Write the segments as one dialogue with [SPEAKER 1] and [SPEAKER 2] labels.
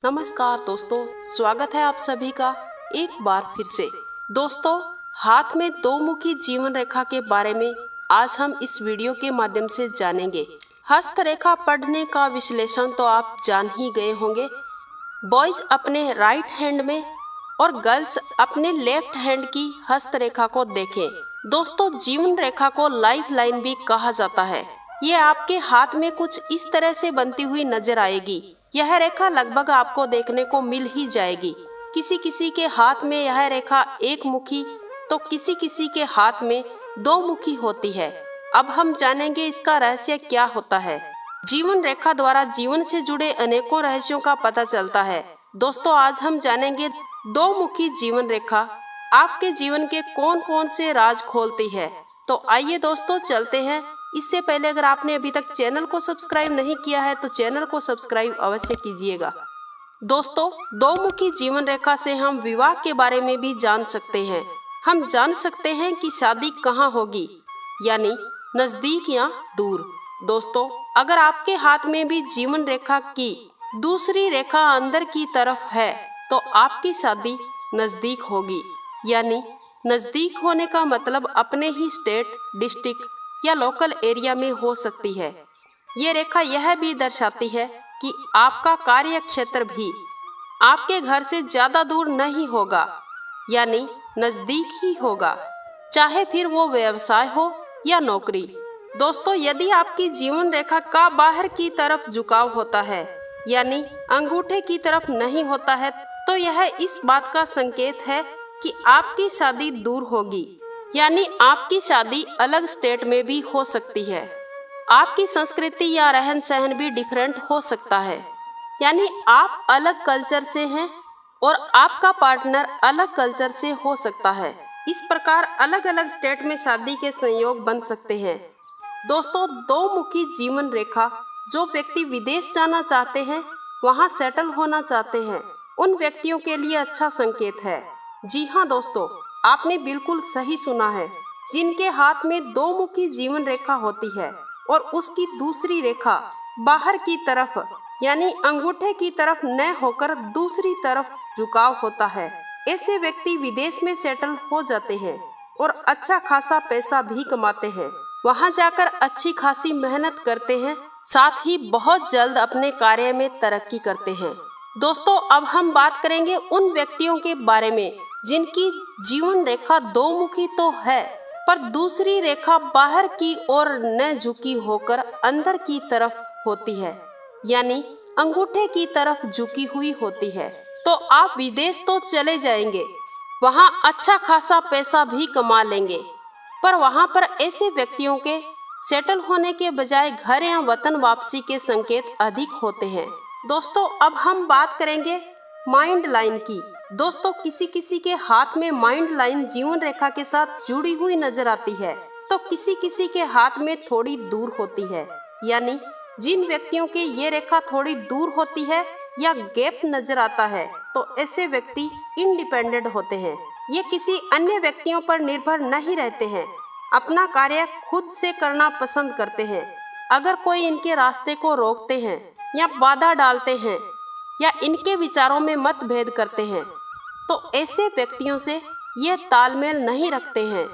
[SPEAKER 1] नमस्कार दोस्तों, स्वागत है आप सभी का एक बार फिर से। दोस्तों, हाथ में दो मुखी जीवन रेखा के बारे में आज हम इस वीडियो के माध्यम से जानेंगे। हस्तरेखा पढ़ने का विश्लेषण तो आप जान ही गए होंगे। बॉयज अपने राइट हैंड में और गर्ल्स अपने लेफ्ट हैंड की हस्तरेखा को देखें। दोस्तों, जीवन रेखा को लाइफ लाइन भी कहा जाता है। ये आपके हाथ में कुछ इस तरह से बनती हुई नजर आएगी। यह रेखा लगभग आपको देखने को मिल ही जाएगी। किसी किसी के हाथ में यह रेखा एक मुखी तो किसी किसी के हाथ में दो मुखी होती है। अब हम जानेंगे इसका रहस्य क्या होता है। जीवन रेखा द्वारा जीवन से जुड़े अनेकों रहस्यों का पता चलता है। दोस्तों, आज हम जानेंगे दो मुखी जीवन रेखा आपके जीवन के कौन कौन से राज खोलती है। तो आइए दोस्तों, चलते हैं। इससे पहले अगर आपने अभी तक चैनल को सब्सक्राइब नहीं किया है तो चैनल को सब्सक्राइब अवश्य कीजिएगा। दोस्तों, दो मुखी जीवन रेखा से हम विवाह के बारे में भी जान सकते हैं। हम जान सकते हैं कि शादी कहाँ होगी, यानी नजदीक या दूर। दोस्तों, अगर आपके हाथ में भी जीवन रेखा की दूसरी रेखा अंदर की तरफ है तो आपकी शादी नजदीक होगी। यानी नजदीक होने का मतलब अपने ही स्टेट, डिस्ट्रिक्ट या लोकल एरिया में हो सकती है। ये रेखा यह भी दर्शाती है कि आपका कार्य क्षेत्र भी आपके घर से ज्यादा दूर नहीं होगा, यानी नजदीक ही होगा, चाहे फिर वो व्यवसाय हो या नौकरी। दोस्तों, यदि आपकी जीवन रेखा का बाहर की तरफ झुकाव होता है, यानी अंगूठे की तरफ नहीं होता है, तो यह इस बात का संकेत है कि आपकी शादी दूर होगी, यानी आपकी शादी अलग स्टेट में भी हो सकती है। आपकी संस्कृति या रहन सहन भी डिफरेंट हो सकता है, यानी आप अलग कल्चर से हैं और आपका पार्टनर अलग कल्चर से हो सकता है। इस प्रकार अलग अलग स्टेट में शादी के संयोग बन सकते हैं। दोस्तों, दो मुखी जीवन रेखा जो व्यक्ति विदेश जाना चाहते हैं, वहां सेटल होना चाहते हैं, उन व्यक्तियों के लिए अच्छा संकेत है। जी हाँ दोस्तों, आपने बिल्कुल सही सुना है। जिनके हाथ में दो मुखी जीवन रेखा होती है और उसकी दूसरी रेखा बाहर की तरफ यानी अंगूठे की तरफ न होकर दूसरी तरफ झुकाव होता है, ऐसे व्यक्ति विदेश में सेटल हो जाते हैं और अच्छा खासा पैसा भी कमाते हैं। वहां जाकर अच्छी खासी मेहनत करते हैं, साथ ही बहुत जल्द अपने कार्य में तरक्की करते हैं। दोस्तों, अब हम बात करेंगे उन व्यक्तियों के बारे में जिनकी जीवन रेखा दो मुखी तो है, पर दूसरी रेखा बाहर की ओर न झुकी होकर अंदर की तरफ होती है, यानी अंगूठे की तरफ झुकी हुई होती है। तो आप विदेश तो चले जाएंगे, वहां अच्छा खासा पैसा भी कमा लेंगे, पर वहां पर ऐसे व्यक्तियों के सेटल होने के बजाय घर या वतन वापसी के संकेत अधिक होते हैं। दोस्तों, अब हम बात करेंगे माइंड लाइन की। दोस्तों, किसी किसी के हाथ में माइंड लाइन जीवन रेखा के साथ जुड़ी हुई नजर आती है, तो किसी किसी के हाथ में थोड़ी दूर होती है। यानी जिन व्यक्तियों के ये रेखा थोड़ी दूर होती है या गैप नजर आता है, तो ऐसे व्यक्ति इंडिपेंडेंट होते हैं। ये किसी अन्य व्यक्तियों पर निर्भर नहीं रहते हैं, अपना कार्य खुद से करना पसंद करते हैं। अगर कोई इनके रास्ते को रोकते हैं या बाधा डालते हैं या इनके विचारों में मतभेद करते हैं, तो ऐसे व्यक्तियों से ये तालमेल नहीं रखते हैं।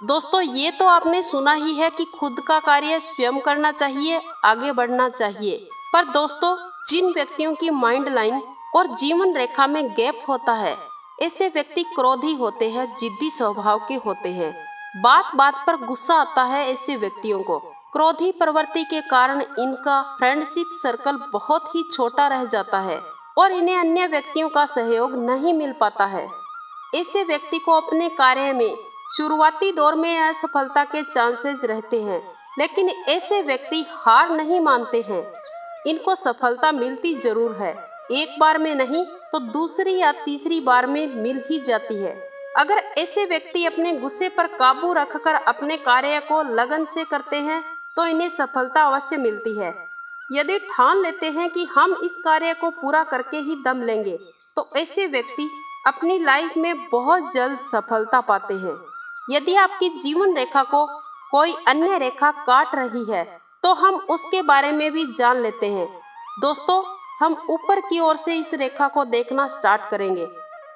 [SPEAKER 1] दोस्तों, ये तो आपने सुना ही है कि खुद का कार्य स्वयं करना चाहिए, आगे बढ़ना चाहिए। पर दोस्तों, जिन व्यक्तियों की माइंड लाइन और जीवन रेखा में गैप होता है, ऐसे व्यक्ति क्रोधी होते हैं, जिद्दी स्वभाव के होते हैं। बात बात पर गुस्सा आता है ऐसे व्यक्तियों को। क्रोधी प्रवृत्ति के कारण इनका फ्रेंडशिप सर्कल बहुत ही छोटा रह जाता है और इन्हें अन्य व्यक्तियों का सहयोग नहीं मिल पाता है। ऐसे व्यक्ति को अपने कार्य में शुरुआती दौर में असफलता के चांसेस रहते हैं, लेकिन ऐसे व्यक्ति हार नहीं मानते हैं। इनको सफलता मिलती जरूर है, एक बार में नहीं तो दूसरी या तीसरी बार में मिल ही जाती है। अगर ऐसे व्यक्ति अपने गुस्से पर काबू रखकर अपने कार्य को लगन से करते हैं तो इन्हें सफलता अवश्य मिलती है। यदि ठान लेते हैं कि हम इस कार्य को पूरा करके ही दम लेंगे, तो ऐसे व्यक्ति अपनी लाइफ में बहुत जल्द सफलता पाते हैं। यदि आपकी जीवन रेखा को कोई अन्य रेखा काट रही है तो हम उसके बारे में भी जान लेते हैं। दोस्तों, हम ऊपर की ओर से इस रेखा को देखना स्टार्ट करेंगे।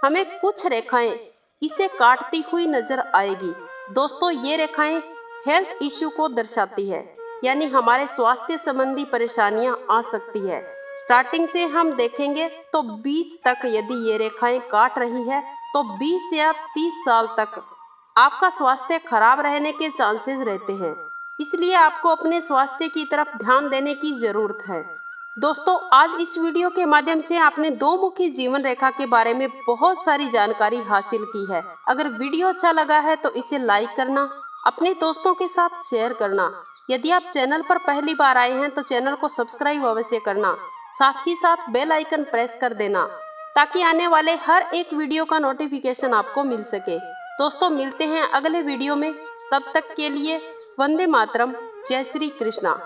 [SPEAKER 1] हमें कुछ रेखाएं इसे काटती हुई नजर आएगी। दोस्तों, ये रेखाएं हेल्थ इश्यू को दर्शाती है, यानी हमारे स्वास्थ्य संबंधी परेशानियां आ सकती है। स्टार्टिंग से हम देखेंगे तो बीच तक यदि ये रेखाएं काट रही है तो 20 या 30 साल तक आपका स्वास्थ्य खराब रहने के चांसेस रहते हैं। इसलिए आपको अपने स्वास्थ्य की तरफ ध्यान देने की जरूरत है। दोस्तों, आज इस वीडियो के माध्यम से आपने दो मुखी जीवन रेखा के बारे में बहुत सारी जानकारी हासिल की है। अगर वीडियो अच्छा लगा है तो इसे लाइक करना, अपने दोस्तों के साथ शेयर करना। यदि आप चैनल पर पहली बार आए हैं तो चैनल को सब्सक्राइब अवश्य करना, साथ ही साथ बेल आइकन प्रेस कर देना ताकि आने वाले हर एक वीडियो का नोटिफिकेशन आपको मिल सके। दोस्तों, मिलते हैं अगले वीडियो में। तब तक के लिए वंदे मातरम। जय श्री कृष्णा।